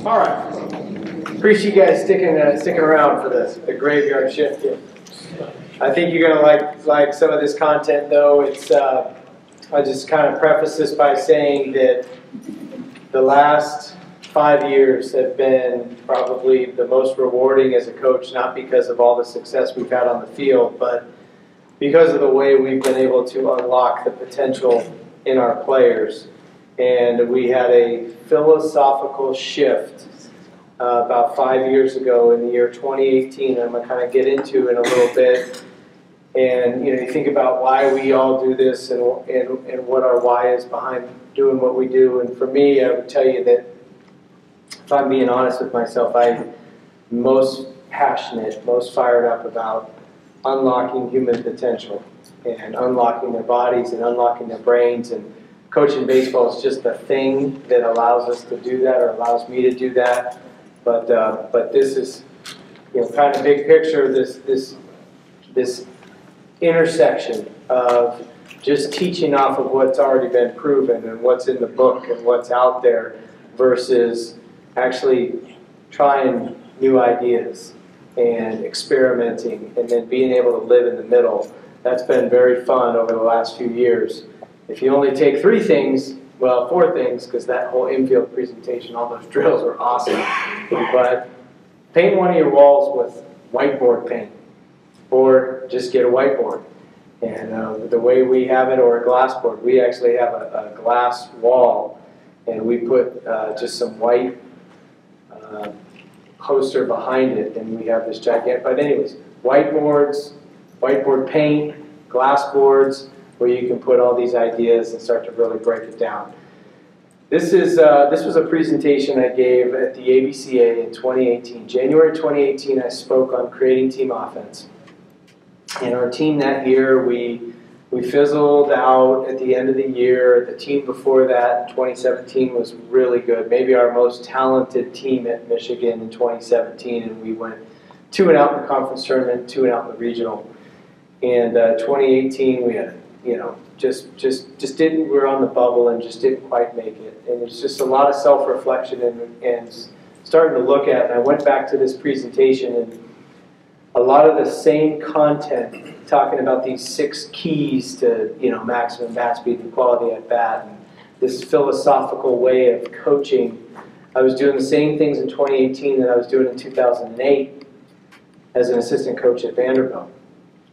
All right. Appreciate you guys sticking around for the graveyard shift here. I think you're gonna like some of this content, though. It's I just kind of preface this by saying that the last 5 years have been probably the most rewarding as a coach, not because of all the success we've had on the field, but because of the way we've been able to unlock the potential in our players. And we had a philosophical shift about 5 years ago in the year 2018. I'm going to kind of get into in a little bit. And you think about why we all do this and what our why is behind doing what we do. And for me, I would tell you that if I'm being honest with myself, I'm most passionate, most fired up about unlocking human potential and unlocking their bodies and unlocking their brains. And coaching baseball is just the thing that allows us to do that, or allows me to do that. But this is, kind of big picture. This intersection of just teaching off of what's already been proven and what's in the book and what's out there, versus actually trying new ideas and experimenting and then being able to live in the middle. That's been very fun over the last few years. If you only take 3 things, well, 4 things, because that whole infield presentation, all those drills were awesome. But paint one of your walls with whiteboard paint, or just get a whiteboard. And the way we have it, or a glass board, we actually have a glass wall, and we put just some white poster behind it, and we have this gigantic, but anyways, whiteboards, whiteboard paint, glass boards, where you can put all these ideas and start to really break it down. This was a presentation I gave at the ABCA in 2018. January 2018, I spoke on creating team offense. And our team that year, we fizzled out at the end of the year. The team before that, in 2017, was really good. Maybe our most talented team at Michigan in 2017, and we went 2-0 in the conference tournament, 2-0 in the regional. And 2018, we had, just didn't. We were on the bubble and just didn't quite make it. And it's just a lot of self-reflection and starting to look at. And I went back to this presentation, and a lot of the same content, talking about these 6 keys to maximum bat speed and quality at bat, and this philosophical way of coaching. I was doing the same things in 2018 that I was doing in 2008 as an assistant coach at Vanderbilt.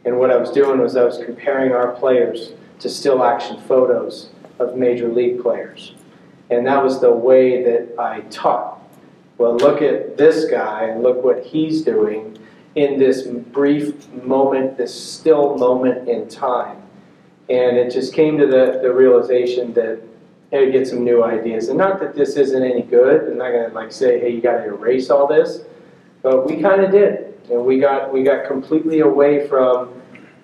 And what I was doing was I was comparing our players to still action photos of major league players. And that was the way that I taught. Well, look at this guy and look what he's doing in this brief moment, this still moment in time. And it just came to the realization that, hey, get some new ideas. And not that this isn't any good. I'm not going to say, hey, you got to erase all this. But we kind of did. And we got completely away from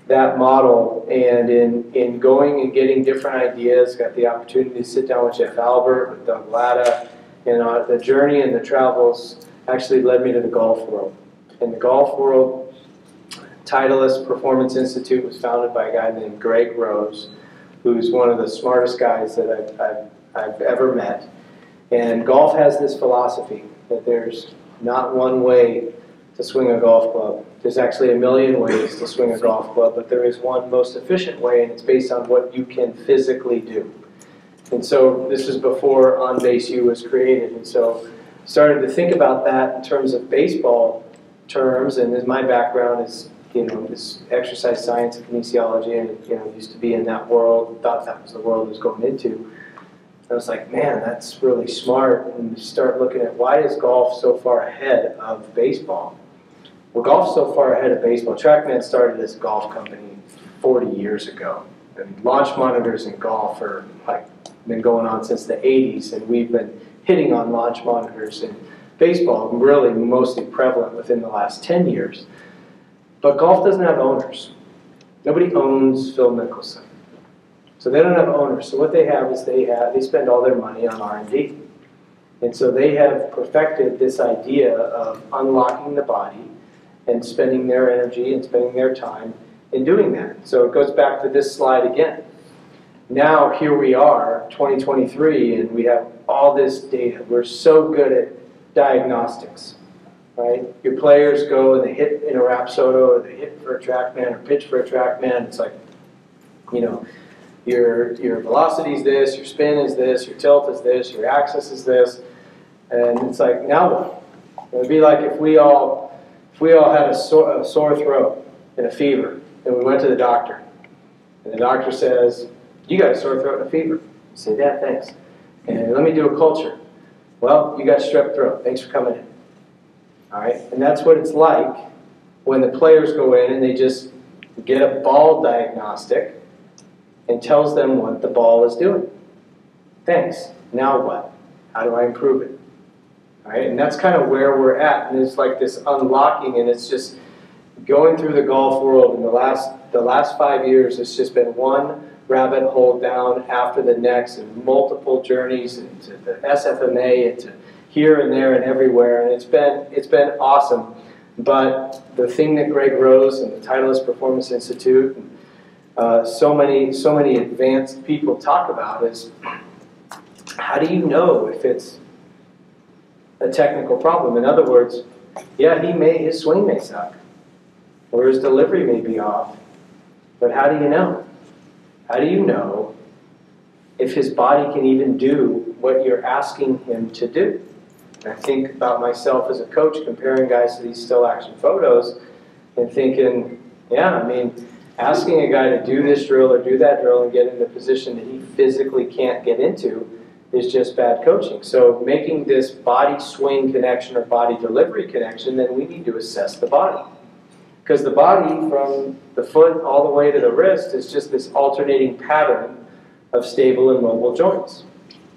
that model. And in going and getting different ideas, got the opportunity to sit down with Jeff Albert, with Doug Latta. And the journey and the travels actually led me to the golf world. In the golf world, Titleist Performance Institute was founded by a guy named Greg Rose, who's one of the smartest guys that I've ever met. And golf has this philosophy that there's not one way to swing a golf club. There's actually a million ways to swing a golf club, but there is one most efficient way, and it's based on what you can physically do. And so this is before On Base U was created, and so started to think about that in terms of baseball terms. And as my background is, this exercise science and kinesiology, and used to be in that world, thought that was the world I was going into. I was like, man, that's really smart. And start looking at, why is golf so far ahead of baseball? Well, golf's so far ahead of baseball. TrackMan started as a golf company 40 years ago. And launch monitors in golf are been going on since the 80s, and we've been hitting on launch monitors in baseball, really mostly prevalent within the last 10 years. But golf doesn't have owners. Nobody owns Phil Mickelson. So they don't have owners. So what they have is they spend all their money on R&D. And so they have perfected this idea of unlocking the body and spending their energy and spending their time in doing that. So it goes back to this slide again. Now here we are, 2023, and we have all this data. We're so good at diagnostics, right? Your players go and they hit in a Rapsodo, or they hit for a TrackMan, or pitch for a TrackMan. It's like, you know, your velocity is this, your spin is this, your tilt is this, your axis is this, and it's like, now what? It would be like if we all had a sore throat and a fever, and we went to the doctor, and the doctor says, "You got a sore throat and a fever." You say, "Yeah, thanks." And let me do a culture. Well, you got strep throat. Thanks for coming in. All right, and that's what it's like when the players go in and they just get a ball diagnostic and tells them what the ball is doing. Thanks. Now what? How do I improve it? All right, and that's kind of where we're at. And it's like this unlocking, and it's just going through the golf world. In the last 5 years, it's just been one rabbit hole down after the next, and multiple journeys into the SFMA, into here and there and everywhere. And it's been awesome. But the thing that Greg Rose and the Titleist Performance Institute and so many advanced people talk about is, how do you know if it's a technical problem? In other words, yeah, his swing may suck, or his delivery may be off, but how do you know? How do you know if his body can even do what you're asking him to do? And I think about myself as a coach comparing guys to these still action photos and thinking, yeah, I mean, asking a guy to do this drill or do that drill and get in a position that he physically can't get into is just bad coaching. So making this body swing connection or body delivery connection, then we need to assess the body. Because the body, from the foot all the way to the wrist, is just this alternating pattern of stable and mobile joints.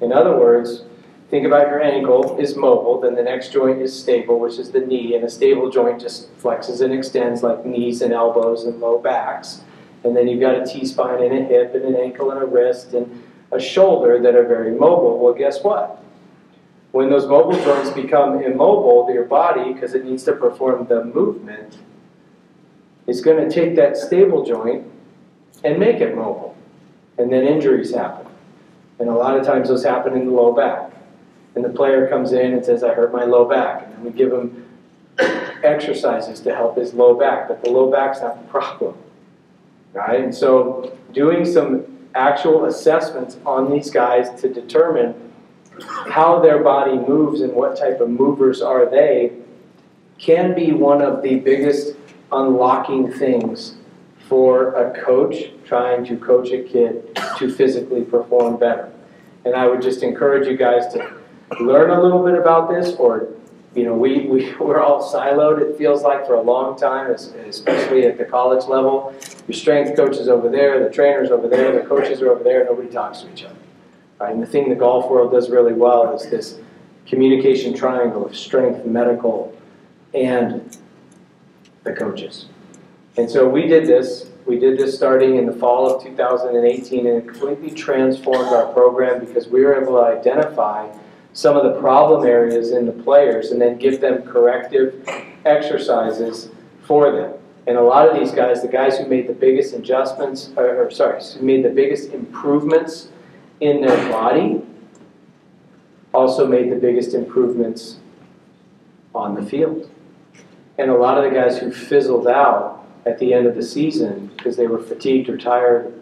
In other words, think about your ankle is mobile, then the next joint is stable, which is the knee, and a stable joint just flexes and extends like knees and elbows and low backs. And then you've got a T-spine and a hip and an ankle and a wrist and a shoulder that are very mobile. Well, guess what? When those mobile joints become immobile, your body, because it needs to perform the movement, is going to take that stable joint and make it mobile. And then injuries happen. And a lot of times those happen in the low back. And the player comes in and says, "I hurt my low back." And then we give him exercises to help his low back. But the low back's not the problem. Right? And so doing some actual assessments on these guys to determine how their body moves and what type of movers are they can be one of the biggest unlocking things for a coach trying to coach a kid to physically perform better. And I would just encourage you guys to learn a little bit about this, or, you know, we're all siloed, it feels like, for a long time, especially at the college level. Your strength coach is over there, the trainer's over there, the coaches are over there, nobody talks to each other. Right? And the thing the golf world does really well is this communication triangle of strength, medical, and the coaches. And so we did this starting in the fall of 2018, and it completely transformed our program because we were able to identify some of the problem areas in the players and then give them corrective exercises for them. And a lot of these guys, the guys who made the biggest adjustments, who made the biggest improvements in their body, also made the biggest improvements on the field. And a lot of the guys who fizzled out at the end of the season because they were fatigued or tired,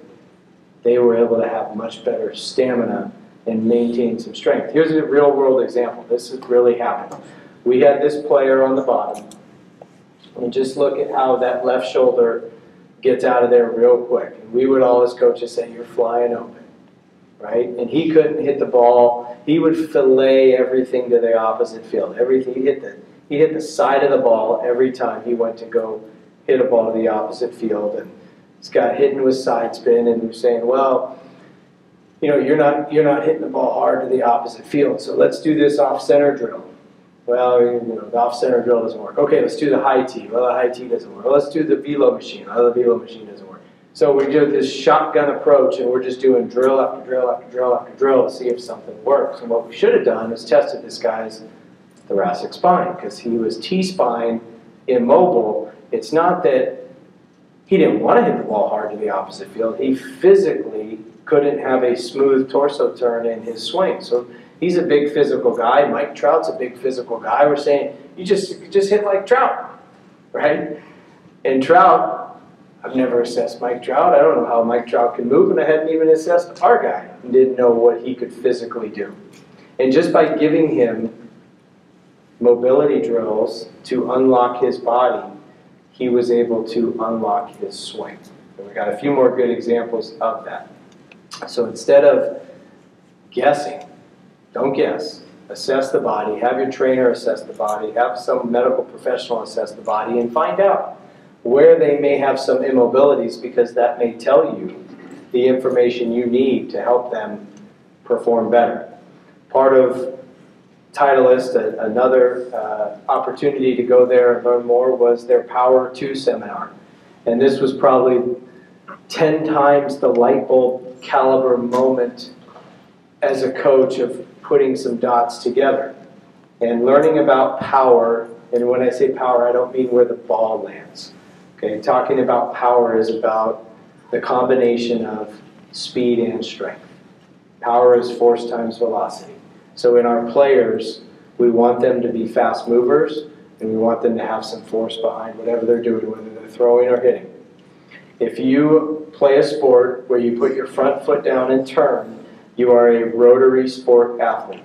they were able to have much better stamina and maintain some strength. Here's a real world example. This has really happened. We had this player on the bottom, and just look at how that left shoulder gets out of there real quick. And we would all as coaches say, "You're flying open," right? And he couldn't hit the ball. He would fillet everything to the opposite field. Everything, he hit the side of the ball every time he went to go hit a ball to the opposite field. And this guy hitting with side spin, and we're saying, "Well, you know, you're not hitting the ball hard to the opposite field, so let's do this off-center drill." Well, you know, the off-center drill doesn't work. Okay, let's do the high tee. Well, the high tee doesn't work. Well, let's do the velo machine. Well, the velo machine doesn't work. So we do this shotgun approach, and we're just doing drill after drill after drill after drill to see if something works. And what we should have done is tested this guy's thoracic spine, because he was T-spine immobile. It's not that he didn't want to hit the ball hard to the opposite field. He physically couldn't have a smooth torso turn in his swing. So He's a big physical guy. Mike Trout's a big physical guy. We're saying, you just hit like Trout, right? And Trout, I've never assessed Mike Trout. I don't know how Mike Trout can move, and I hadn't even assessed our guy and didn't know what he could physically do. And just by giving him mobility drills to unlock his body, he was able to unlock his swing. And we got a few more good examples of that. So instead of guessing, don't guess. Assess the body. Have your trainer assess the body. Have some medical professional assess the body and find out where they may have some immobilities, because that may tell you the information you need to help them perform better. Part of Titleist, another opportunity to go there and learn more, was their Power 2 seminar. And this was probably 10 times the light bulb caliber moment as a coach of putting some dots together and learning about power. And when I say power, I don't mean where the ball lands. Okay, talking about power is about the combination of speed and strength. Power is force times velocity. So in our players, we want them to be fast movers, and we want them to have some force behind whatever they're doing, whether they're throwing or hitting. If you play a sport where you put your front foot down and turn, you are a rotary sport athlete.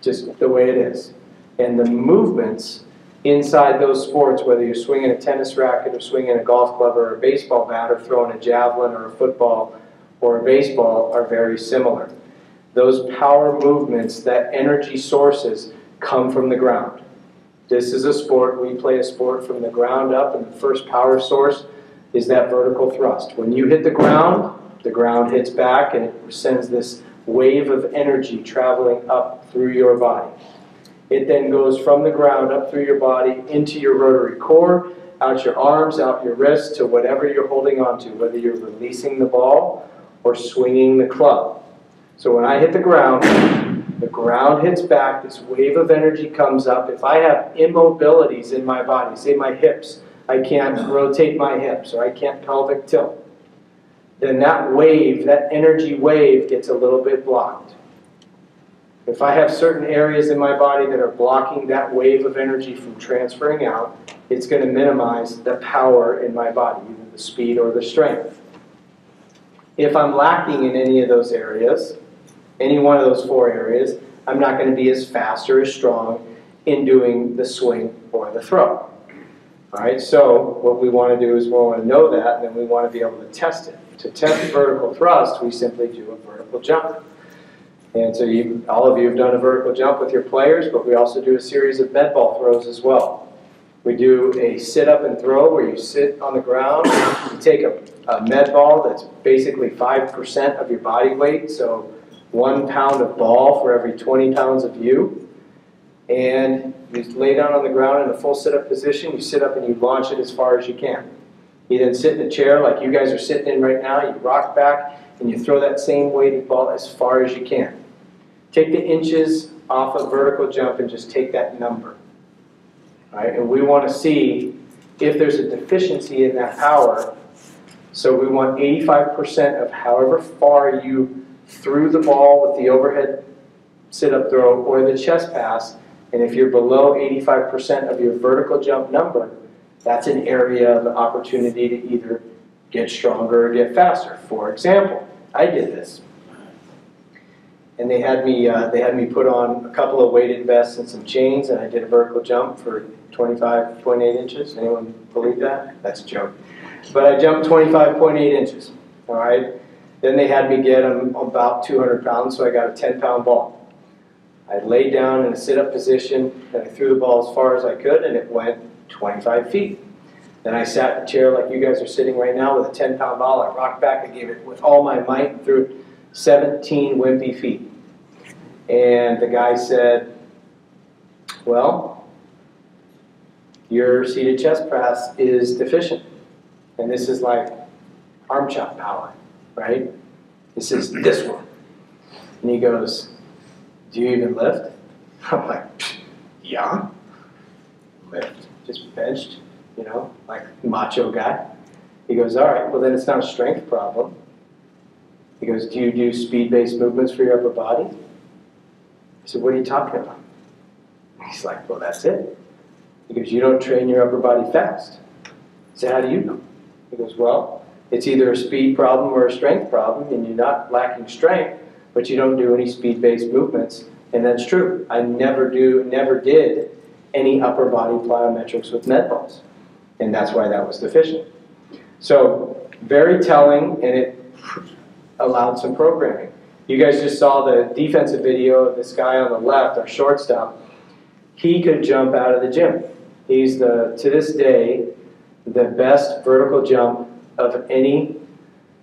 Just the way it is. And the movements inside those sports, whether you're swinging a tennis racket or swinging a golf club or a baseball bat or throwing a javelin or a football or a baseball, are very similar. Those power movements, that energy sources, come from the ground. This is a sport, we play a sport from the ground up, and the first power source is that vertical thrust. When you hit the ground hits back, and it sends this wave of energy traveling up through your body. It then goes from the ground up through your body into your rotary core, out your arms, out your wrists, to whatever you're holding onto, whether you're releasing the ball or swinging the club. So when I hit the ground hits back, this wave of energy comes up. If I have immobilities in my body, say my hips, I can't rotate my hips, or I can't pelvic tilt, then that wave, that energy wave, gets a little bit blocked. If I have certain areas in my body that are blocking that wave of energy from transferring out, it's going to minimize the power in my body, either the speed or the strength. If I'm lacking in any of those areas, any one of those 4 areas, I'm not going to be as fast or as strong in doing the swing or the throw. All right, so what we want to do is we want to know that, and then we want to be able to test it. To test vertical thrust, we simply do a vertical jump. And so all of you have done a vertical jump with your players, but we also do a series of med ball throws as well. We do a sit-up and throw where you sit on the ground, you take a med ball that's basically 5% of your body weight, so 1 pound of ball for every 20 pounds of you. And you lay down on the ground in a full sit-up position, you sit up and you launch it as far as you can. You then sit in a chair like you guys are sitting in right now, you rock back, and you throw that same weighted ball as far as you can. Take the inches off a vertical jump and just take that number. All right? And we want to see if there's a deficiency in that power. So we want 85% of however far you threw the ball with the overhead sit-up throw or the chest pass, and if you're below 85% of your vertical jump number, that's an area of opportunity to either get stronger or get faster. For example, I did this. And they had me put on a couple of weighted vests and some chains, and I did a vertical jump for 25.8 inches. Anyone believe that? That's a joke. But I jumped 25.8 inches, all right? Then they had me get about 200 pounds, so I got a 10-pound ball. I laid down in a sit-up position, and I threw the ball as far as I could, and it went 25 feet. Then I sat in a chair like you guys are sitting right now with a 10-pound ball. I rocked back and gave it with all my might and threw it 17 wimpy feet. And the guy said, well, your seated chest press is deficient. And this is like arm chop power, right? This is this one. And he goes, do you even lift? I'm like, yeah, lift, just benched, you know, like macho guy. He goes, all right, well then it's not a strength problem. He goes, do you do speed-based movements for your upper body? said, what are you talking about? He's like, well, that's it. He goes, you don't train your upper body fast. I said, how do you know? He goes, well, it's either a speed problem or a strength problem, and you're not lacking strength, but you don't do any speed-based movements. And that's true. I never did any upper body plyometrics with med balls. And that's why that was deficient. So very telling, and it allowed some programming. You guys just saw the defensive video of this guy on the left, our shortstop. He could jump out of the gym. He's, to this day, the best vertical jump of any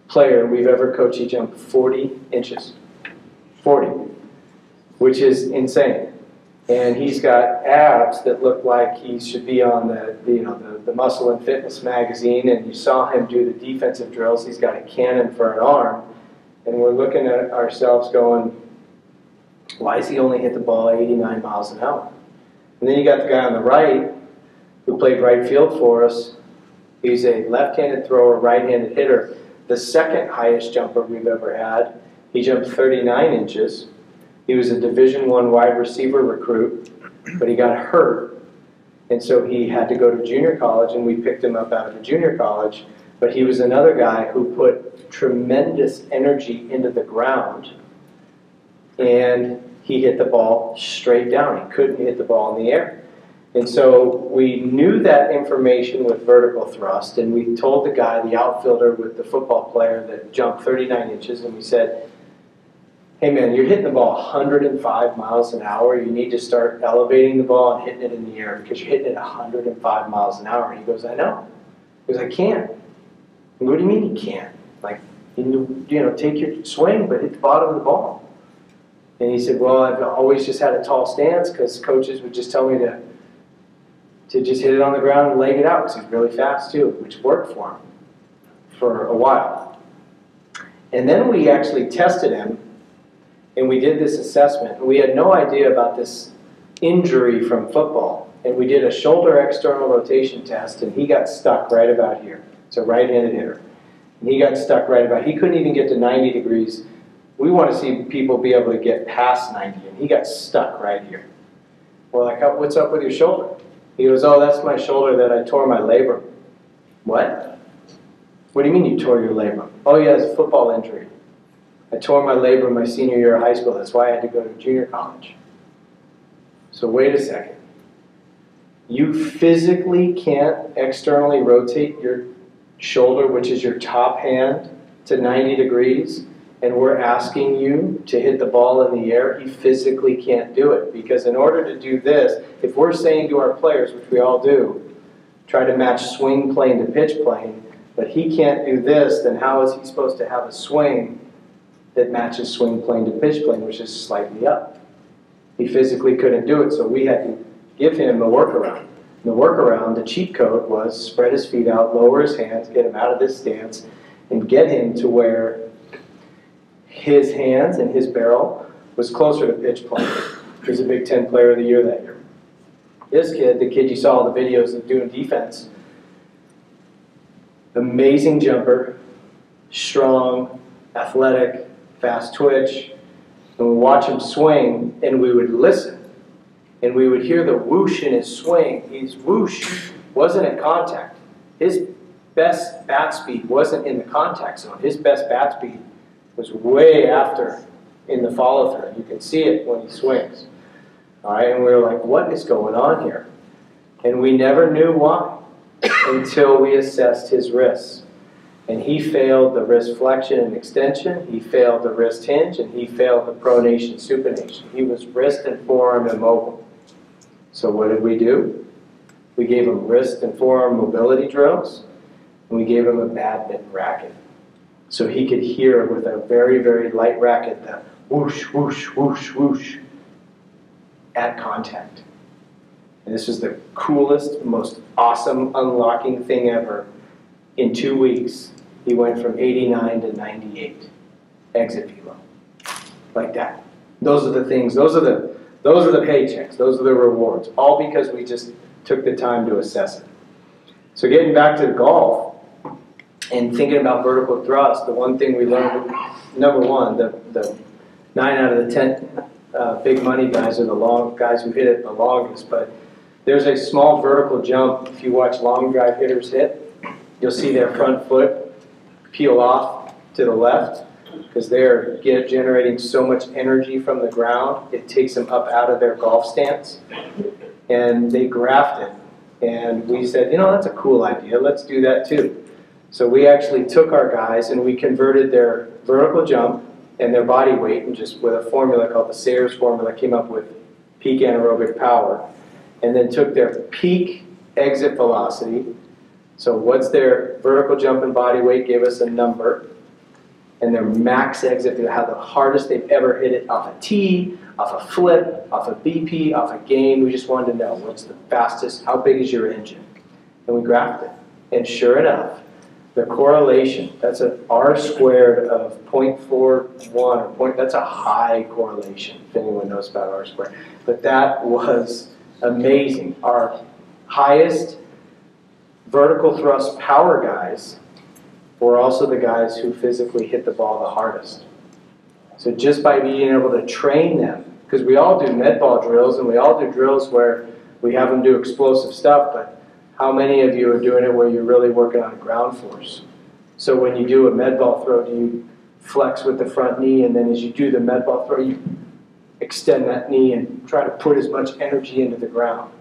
player we've ever coached. He jumped 40 inches. 40, which is insane. And he's got abs that look like he should be on the Muscle and Fitness magazine, and you saw him do the defensive drills. He's got a cannon for an arm, and we're looking at ourselves going, why does he only hit the ball 89 miles an hour? And then you got the guy on the right who played right field for us. He's a left-handed thrower, right-handed hitter, the second highest jumper we've ever had. He jumped 39 inches. He was a Division I wide receiver recruit, but he got hurt, and so he had to go to junior college, and we picked him up out of the junior college. But he was another guy who put tremendous energy into the ground, and he hit the ball straight down. He couldn't hit the ball in the air. And so we knew that information with vertical thrust, and we told the guy, the outfielder with the football player that jumped 39 inches, and we said, hey man, you're hitting the ball 105 miles an hour. You need to start elevating the ball and hitting it in the air because you're hitting it 105 miles an hour. And he goes, I know. He goes, I can't. I go, what do you mean you can't? Like, take your swing, but hit the bottom of the ball. And he said, well, I've always just had a tall stance because coaches would just tell me to just hit it on the ground and leg it out because he's really fast too, which worked for him for a while. And then we actually tested him, and we did this assessment. We had no idea about this injury from football. And we did a shoulder external rotation test, and he got stuck right about here. It's a right-handed hitter. And he got stuck right about, he couldn't even get to 90 degrees. We want to see people be able to get past 90, and he got stuck right here. We're like, what's up with your shoulder? He goes, oh, that's my shoulder that I tore my labrum. What? What do you mean you tore your labrum? Oh yeah, it's a football injury. I tore my labrum my senior year of high school. That's why I had to go to junior college. So wait a second. You physically can't externally rotate your shoulder, which is your top hand, to 90 degrees, and we're asking you to hit the ball in the air. He physically can't do it, because in order to do this, if we're saying to our players, which we all do, try to match swing plane to pitch plane, but he can't do this, then how is he supposed to have a swing that matches swing plane to pitch plane, which is slightly up? He physically couldn't do it, so we had to give him a workaround. The workaround, the cheat code, was spread his feet out, lower his hands, get him out of this stance, and get him to where his hands and his barrel was closer to pitch plane. He was a Big Ten Player of the Year that year. This kid, the kid you saw in the videos of doing defense, amazing jumper, strong, athletic, fast twitch, and we watch him swing, and we would listen, and we would hear the whoosh in his swing. His whoosh wasn't in contact. His best bat speed wasn't in the contact zone. His best bat speed was way after in the follow-through. You can see it when he swings. All right, and we were like, what is going on here? And we never knew why until we assessed his wrists. And he failed the wrist flexion and extension, he failed the wrist hinge, and he failed the pronation supination. He was wrist and forearm immobile. So what did we do? We gave him wrist and forearm mobility drills, and we gave him a badminton racket. So he could hear with a very, very light racket the whoosh, whoosh, whoosh, whoosh at contact. And this was the coolest, most awesome unlocking thing ever. In 2 weeks, he went from 89 to 98 exit velo, like that. Those are the things. Those are the paychecks. Those are the rewards. All because we just took the time to assess it. So getting back to golf and thinking about vertical thrust, the one thing we learned, number one, the 9 out of the 10 big money guys are the guys who hit it the longest, but there's a small vertical jump. If you watch long drive hitters hit, you'll see their front foot peel off to the left because they're generating so much energy from the ground, it takes them up out of their golf stance, and they graphed it. And we said, you know, that's a cool idea, let's do that too. So we actually took our guys and we converted their vertical jump and their body weight, and just with a formula called the Sayers formula, came up with peak anaerobic power, and then took their peak exit velocity. So what's their vertical jump and body weight, gave us a number, and their max exit, how the hardest they've ever hit it off a tee, off a flip, off a BP, off a game. We just wanted to know what's the fastest, how big is your engine? And we graphed it. And sure enough, the correlation, that's an R squared of 0.41, or that's a high correlation, if anyone knows about R squared. But that was amazing. Our highest vertical thrust power guys were also the guys who physically hit the ball the hardest. So just by being able to train them, because we all do med ball drills and we all do drills where we have them do explosive stuff, but how many of you are doing it where you're really working on ground force? So when you do a med ball throw, do you flex with the front knee, and then as you do the med ball throw, you extend that knee and try to put as much energy into the ground?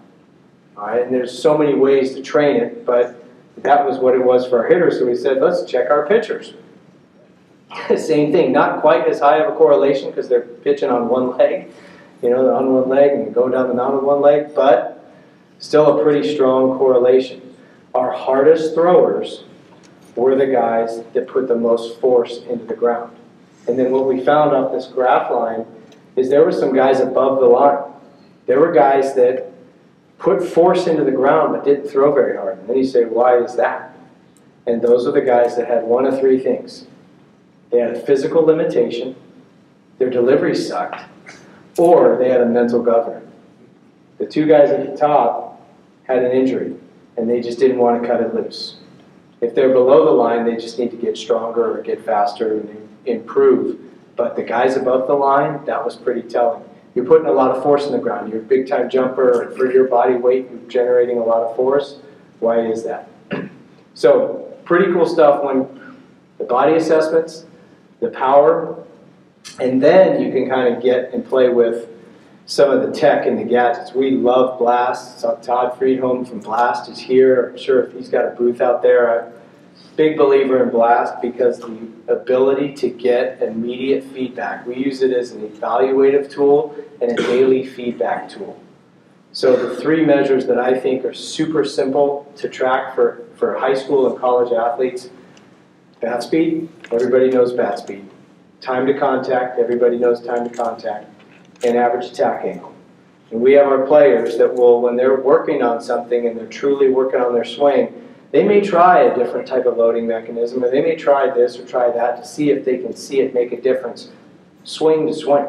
All right, and there's so many ways to train it, but that was what it was for our hitters, so we said, let's check our pitchers. Same thing, not quite as high of a correlation because they're pitching on one leg. You know, they're on one leg and they go down the mound with one leg, but still a pretty strong correlation. Our hardest throwers were the guys that put the most force into the ground. And then what we found off this graph line is there were some guys above the line. There were guys that put force into the ground but didn't throw very hard. And then you say, why is that? And those are the guys that had one of three things. They had a physical limitation, their delivery sucked, or they had a mental governor. The two guys at the top had an injury, and they just didn't want to cut it loose. If they're below the line, they just need to get stronger or get faster and improve. But the guys above the line, that was pretty telling. You're putting a lot of force in the ground. You're a big-time jumper, and for your body weight, you're generating a lot of force. Why is that? So, pretty cool stuff when the body assessments, the power, and then you can kind of get and play with some of the tech and the gadgets. We love Blast. So Todd Friedholm from Blast is here. I'm sure if he's got a booth out there. I'm a big believer in Blast because the ability to get immediate feedback. We use it as an evaluative tool and a daily feedback tool. So the three measures that I think are super simple to track for high school and college athletes: bat speed, everybody knows bat speed. Time to contact, everybody knows time to contact. And average attack angle. And we have our players that will, when they're working on something and they're truly working on their swing, they may try a different type of loading mechanism, or they may try this or try that to see if they can see it make a difference swing to swing.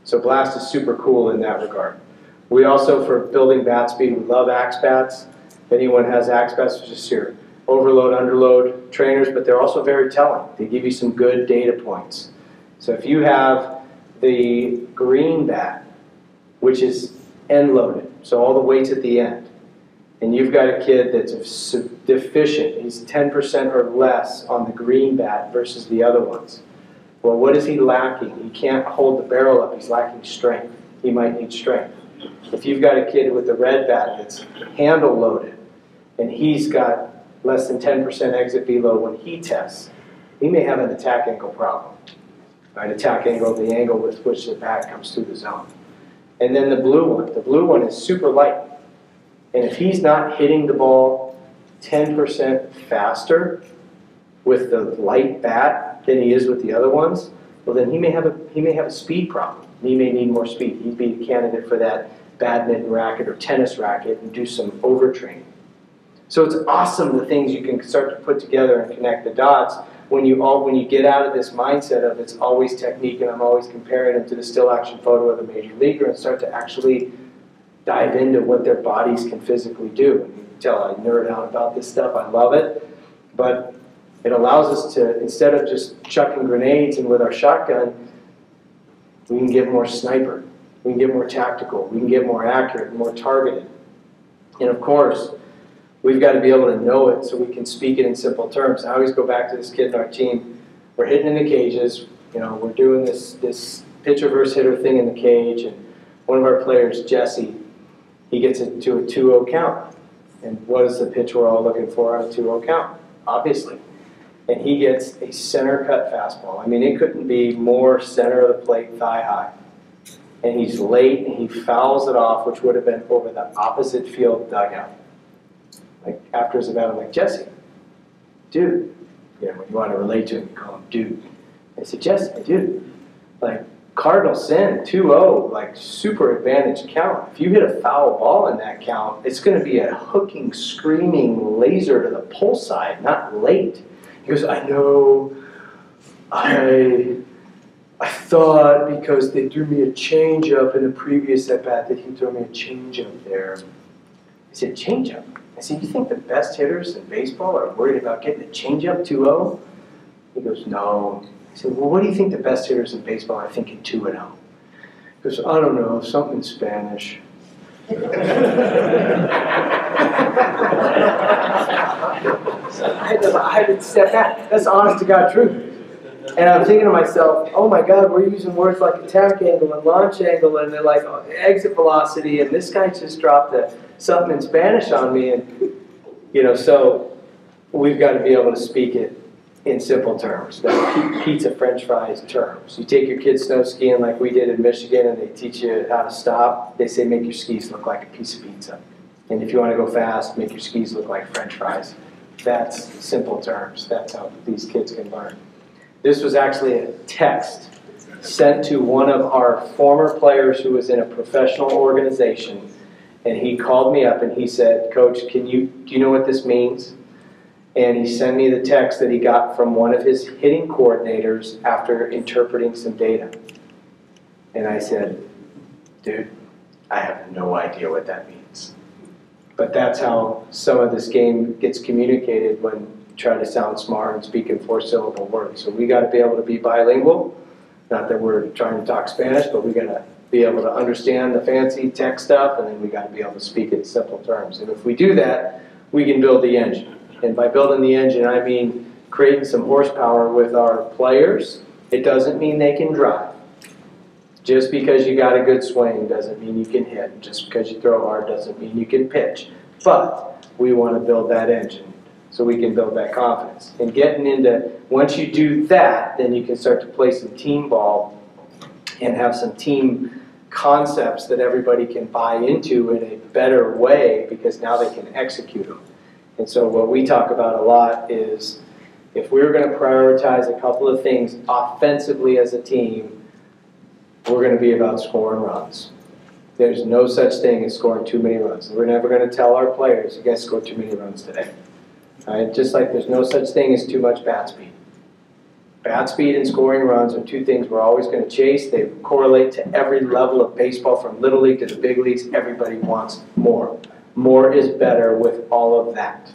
So Blast is super cool in that regard. We also, for building bat speed, we love axe bats. If anyone has axe bats, just your overload, underload trainers, but they're also very telling. They give you some good data points. So if you have the green bat, which is end loaded, so all the weight's at the end, and you've got a kid that's deficient, he's 10% or less on the green bat versus the other ones. Well, what is he lacking? He can't hold the barrel up, he's lacking strength. He might need strength. If you've got a kid with the red bat that's handle loaded, and he's got less than 10% exit velo when he tests, he may have an attack angle problem. Right, attack angle, the angle with which the bat comes through the zone. And then the blue one is super light. And if he's not hitting the ball 10% faster with the light bat than he is with the other ones, well then he may have a speed problem. He may need more speed. He'd be a candidate for that badminton racket or tennis racket and do some overtraining. So it's awesome the things you can start to put together and connect the dots when you get out of this mindset of it's always technique and I'm always comparing them to the still action photo of the major leaguer, and start to actually dive into what their bodies can physically do. And you can tell I nerd out about this stuff, I love it, but it allows us to, instead of just chucking grenades and with our shotgun, We can get more sniper. We can get more tactical. We can get more accurate, more targeted. And of course, we've got to be able to know it so we can speak it in simple terms. I always go back to this kid in our team. We're hitting in the cages. You know, we're doing this pitcher versus hitter thing in the cage. And one of our players, Jesse, he gets it to a 2-0 count. And what is the pitch we're all looking for on a 2-0 count? Obviously. And he gets a center cut fastball. I mean, it couldn't be more center of the plate, thigh high. And he's late, and he fouls it off, which would have been over the opposite field dugout. Like, after his about, I'm like, Jesse, dude. You know, when you want to relate to him, you call him dude. I said, Jesse, dude, like, Cardinal sin, 2-0, like, super advantage count. If you hit a foul ball in that count, it's going to be a hooking, screaming laser to the pull side, not late. He goes, I know, I thought because they threw me a changeup in the previous at-bat that he'd throw me a changeup there. I said, changeup? I said, you think the best hitters in baseball are worried about getting a changeup 2-0? He goes, no. I said, well, what do you think the best hitters in baseball are thinking 2-0? He goes, I don't know, something in Spanish. So I had to step back. That's honest to God truth. And I'm thinking to myself, oh my God, we're using words like attack angle and launch angle, and they're like exit velocity, and this guy just dropped something in Spanish on me, and you know, so we've got to be able to speak it in simple terms, that pizza, French fries terms. You take your kids snow skiing like we did in Michigan, and they teach you how to stop. They say make your skis look like a piece of pizza, and if you want to go fast, make your skis look like French fries. That's simple terms. That's how these kids can learn. This was actually a text sent to one of our former players who was in a professional organization, and he called me up and he said, Coach, do you know what this means? And he sent me the text that he got from one of his hitting coordinators after interpreting some data. And I said, dude, I have no idea what that means. But that's how some of this game gets communicated when you try to sound smart and speak in 4-syllable words. So we got to be able to be bilingual. Not that we're trying to talk Spanish, but we got to be able to understand the fancy tech stuff, and then we got to be able to speak in simple terms. And if we do that, we can build the engine. And by building the engine, I mean creating some horsepower with our players. It doesn't mean they can drive. Just because you got a good swing doesn't mean you can hit. Just because you throw hard doesn't mean you can pitch. But we want to build that engine so we can build that confidence. And getting into, once you do that, then you can start to play some team ball and have some team concepts that everybody can buy into in a better way, because now they can execute them. And so what we talk about a lot is, if we're going to prioritize a couple of things offensively as a team, we're going to be about scoring runs. There's no such thing as scoring too many runs. We're never going to tell our players, you guys scored too many runs today. All right? Just like there's no such thing as too much bat speed. Bat speed and scoring runs are two things we're always going to chase. They correlate to every level of baseball, from Little League to the big leagues. Everybody wants more. More is better with all of that.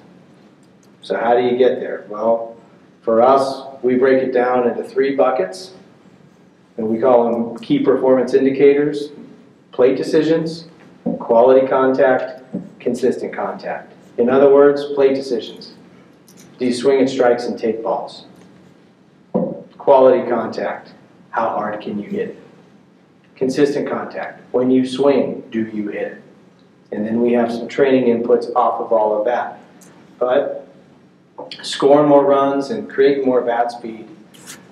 So how do you get there? Well, for us, we break it down into 3 buckets. And we call them key performance indicators: plate decisions, quality contact, consistent contact. In other words, plate decisions. Do you swing at strikes and take balls? Quality contact. How hard can you hit it? Consistent contact. When you swing, do you hit it? And then we have some training inputs off of all of that. But scoring more runs and creating more bat speed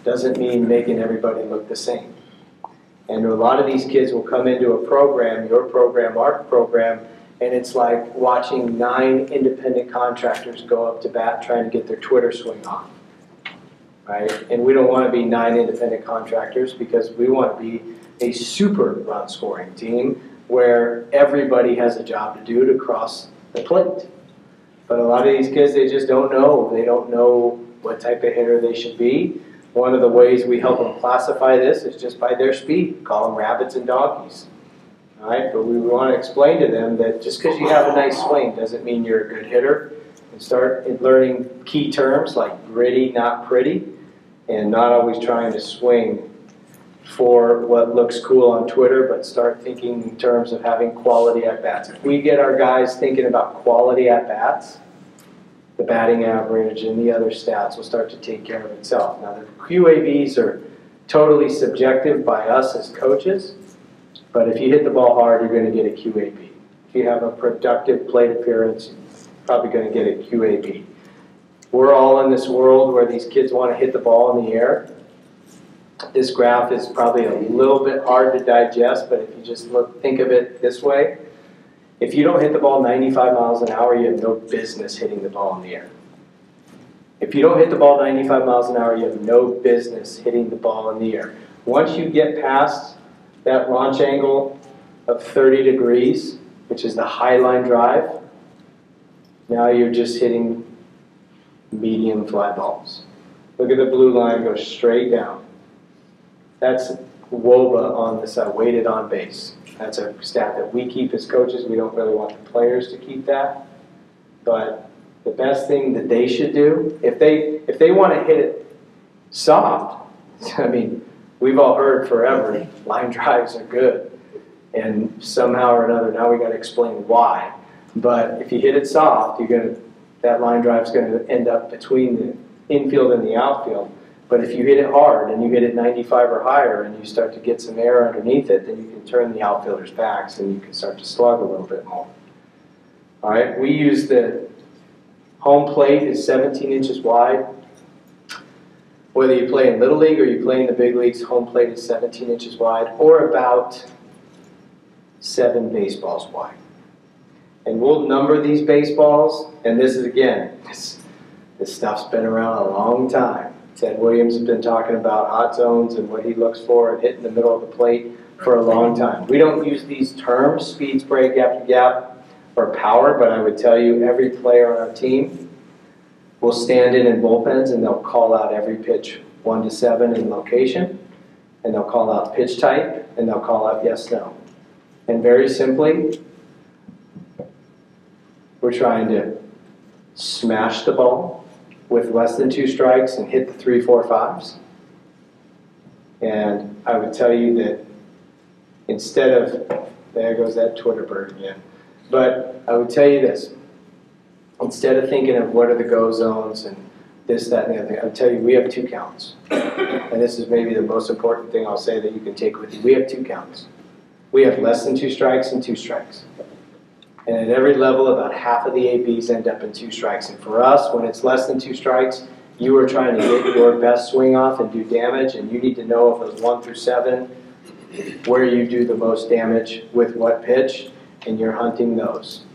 doesn't mean making everybody look the same. And a lot of these kids will come into a program, your program, our program, and it's like watching 9 independent contractors go up to bat trying to get their Twitter swing off. Right? And we don't want to be 9 independent contractors, because we want to be a super run scoring team where everybody has a job to do to cross the plate. But a lot of these kids, they just don't know. They don't know what type of hitter they should be. One of the ways we help them classify this is just by their speed. Call them rabbits and donkeys. All right? But we want to explain to them that just because you have a nice swing doesn't mean you're a good hitter. And start learning key terms like gritty, not pretty, and not always trying to swing for what looks cool on Twitter, but start thinking in terms of having quality at-bats. If we get our guys thinking about quality at-bats, the batting average and the other stats will start to take care of itself. Now, the QABs are totally subjective by us as coaches, but if you hit the ball hard, you're going to get a QAB. If you have a productive plate appearance, you're probably going to get a QAB. We're all in this world where these kids want to hit the ball in the air. This graph is probably a little bit hard to digest, but if you just think of it this way, if you don't hit the ball 95 miles an hour, you have no business hitting the ball in the air. If you don't hit the ball 95 miles an hour, you have no business hitting the ball in the air. Once you get past that launch angle of 30 degrees, which is the high line drive, now you're just hitting medium fly balls. Look at the blue line go straight down. That's WOBA on the side, weighted on base. That's a stat that we keep as coaches. We don't really want the players to keep that. But the best thing that they should do, if they want to hit it soft, I mean, we've all heard forever, line drives are good. And somehow or another, now we got to explain why. But if you hit it soft, that line drive's going to end up between the infield and the outfield. But if you hit it hard and you hit it 95 or higher and you start to get some air underneath it, then you can turn the outfielders' backs and you can start to slug a little bit more. All right, we use the home plate is 17 inches wide. Whether you play in Little League or you play in the big leagues, home plate is 17 inches wide or about 7 baseballs wide. And we'll number these baseballs, and this is, again, this stuff's been around a long time. Ted Williams has been talking about hot zones and what he looks for and hitting the middle of the plate for a long time. We don't use these terms, speed, spray, gap to gap, or power, but I would tell you every player on our team will stand in bullpens and they'll call out every pitch 1 to 7 in location, and they'll call out pitch type, and they'll call out yes, no. And very simply, we're trying to smash the ball with less than 2 strikes and hit the 3, 4, 5s. And I would tell you that instead of, there goes that Twitter bird again, but I would tell you this, instead of thinking of what are the go zones and this, that, and the other thing, I would tell you we have 2 counts. And this is maybe the most important thing I'll say that you can take with you. We have 2 counts. We have less than 2 strikes and 2 strikes. And at every level, about half of the ABs end up in 2 strikes. And for us, when it's less than 2 strikes, you are trying to get your best swing off and do damage, and you need to know of those 1 through 7 where you do the most damage with what pitch, and you're hunting those.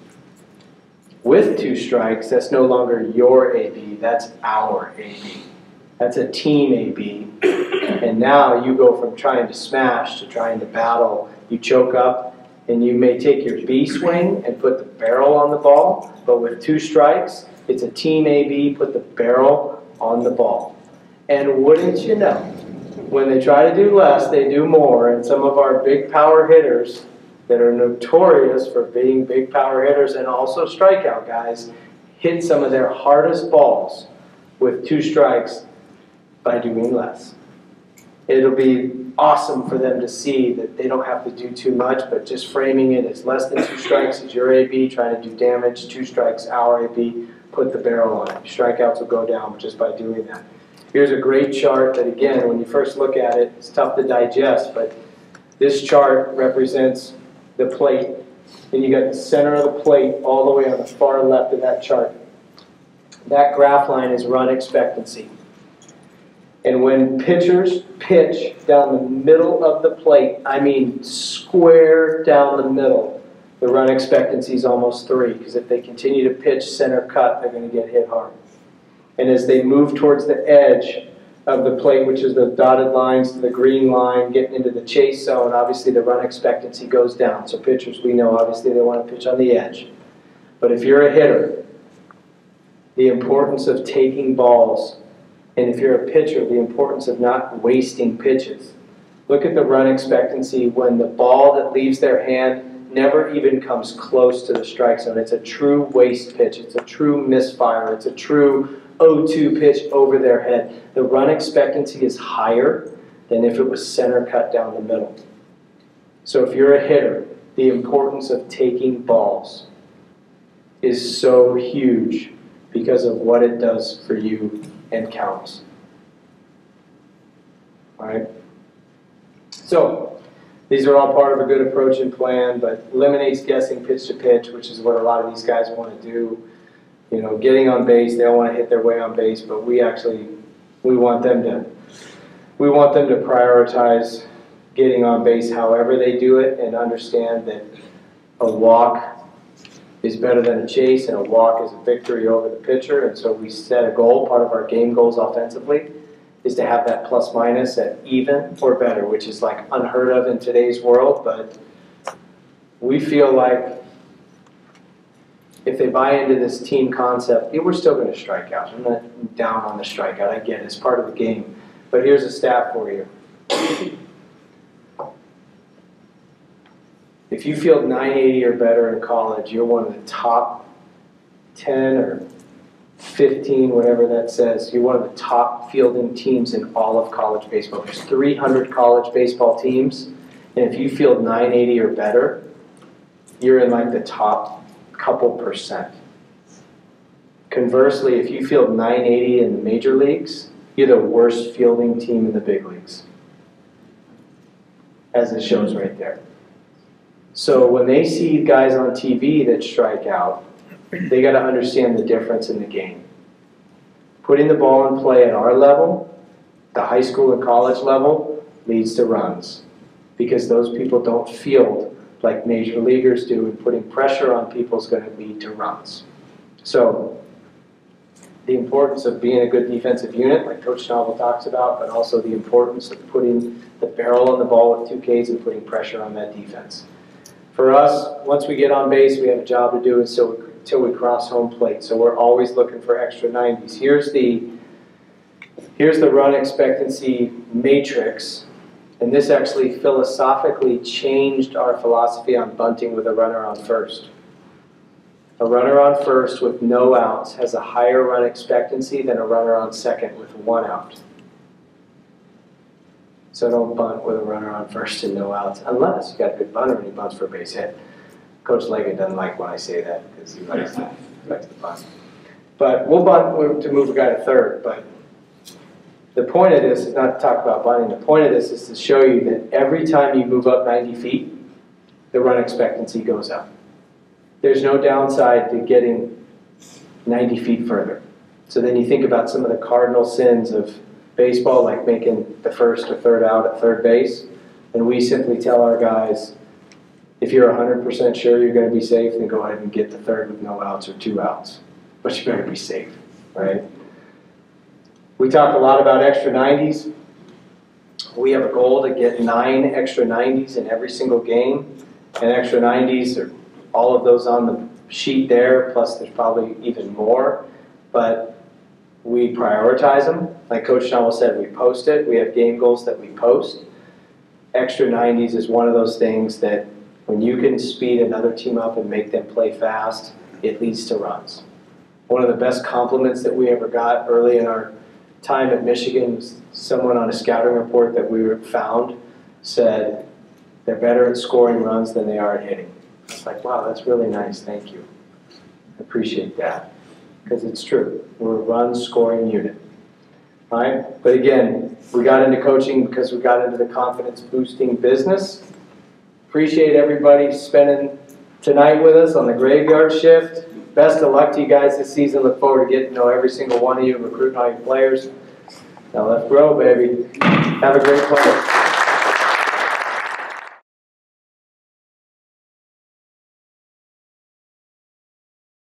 With 2 strikes, that's no longer your AB, that's our AB. That's a team AB. And now you go from trying to smash to trying to battle. You choke up, and you may take your B swing and put the barrel on the ball, but with 2 strikes, it's a team AB, put the barrel on the ball. And wouldn't you know, when they try to do less, they do more, and some of our big power hitters that are notorious for being big power hitters and also strikeout guys hit some of their hardest balls with 2 strikes by doing less. It'll be awesome for them to see that they don't have to do too much, but just framing it as less than 2 strikes is your AB, trying to do damage, 2 strikes, our AB, put the barrel on it. Strikeouts will go down just by doing that. Here's a great chart that, again, when you first look at it, it's tough to digest, but this chart represents the plate, and you got the center of the plate all the way on the far left of that chart. That graph line is run expectancy. And when pitchers pitch down the middle of the plate, I mean square down the middle, the run expectancy is almost 3, because if they continue to pitch center cut, they're going to get hit hard. And as they move towards the edge of the plate, which is the dotted lines to the green line, getting into the chase zone, obviously the run expectancy goes down. So pitchers, we know, obviously they want to pitch on the edge. But if you're a hitter, the importance of taking balls, and if you're a pitcher, the importance of not wasting pitches. Look at the run expectancy when the ball that leaves their hand never even comes close to the strike zone. It's a true waste pitch. It's a true misfire. It's a true 0-2 pitch over their head. The run expectancy is higher than if it was center cut down the middle. So if you're a hitter, the importance of taking balls is so huge because of what it does for you and counts. All right? So these are all part of a good approach and plan, but eliminates guessing pitch to pitch, which is what a lot of these guys want to do. You know, getting on base, they all want to hit their way on base, but we want them to prioritize getting on base however they do it, and understand that a walk is better than a chase, and a walk is a victory over the pitcher. And so we set a goal. Part of our game goals offensively is to have that plus minus at even or better, which is like unheard of in today's world, but we feel like if they buy into this team concept, we're still going to strike out. I'm not down on the strikeout. I get it. It's part of the game. But here's a stat for you. If you field 980 or better in college, you're one of the top 10 or 15, whatever that says. You're one of the top fielding teams in all of college baseball. There's 300 college baseball teams, and if you field 980 or better, you're in like the top couple percent. Conversely, if you field 980 in the major leagues, you're the worst fielding team in the big leagues, as it shows right there. So when they see guys on TV that strike out, they got to understand the difference in the game. Putting the ball in play at our level, the high school and college level, leads to runs, because those people don't field like major leaguers do, and putting pressure on people is going to lead to runs. So the importance of being a good defensive unit, like Coach Schnabel talks about, but also the importance of putting the barrel on the ball with 2 Ks and putting pressure on that defense. For us, once we get on base, we have a job to do until we cross home plate. So we're always looking for extra 90s. Here's the run expectancy matrix, and this actually philosophically changed our philosophy on bunting with a runner on first. A runner on first with no outs has a higher run expectancy than a runner on second with 1 out. So don't bunt with a runner on first and no outs, unless you got a good bunter and he bunts for a base hit. Coach Leggett doesn't like when I say that because he likes to bunt. But we'll bunt to move a guy to third. But the point of this is not to talk about bunting. The point of this is to show you that every time you move up 90 feet, the run expectancy goes up. There's no downside to getting 90 feet further. So then you think about some of the cardinal sins of baseball, like making the first or third out at third base, and we simply tell our guys, if you're 100% sure you're going to be safe, then go ahead and get to third with no outs or 2 outs. But you better be safe, right? We talk a lot about extra 90s. We have a goal to get 9 extra 90s in every single game, and extra 90s are all of those on the sheet there, plus there's probably even more, but we prioritize them. Like Coach Schnabel said, we post it. We have game goals that we post. Extra 90s is one of those things that when you can speed another team up and make them play fast, it leads to runs. One of the best compliments that we ever got early in our time at Michigan was someone on a scouting report that we found said, they're better at scoring runs than they are at hitting. It's like, wow, that's really nice, thank you. I appreciate that. Because it's true. We're a run-scoring unit. All right? But again, we got into coaching because we got into the confidence-boosting business. Appreciate everybody spending tonight with us on the graveyard shift. Best of luck to you guys this season. Look forward to getting to know every single one of you and recruiting all your players. Now let's grow, baby. Have a great play.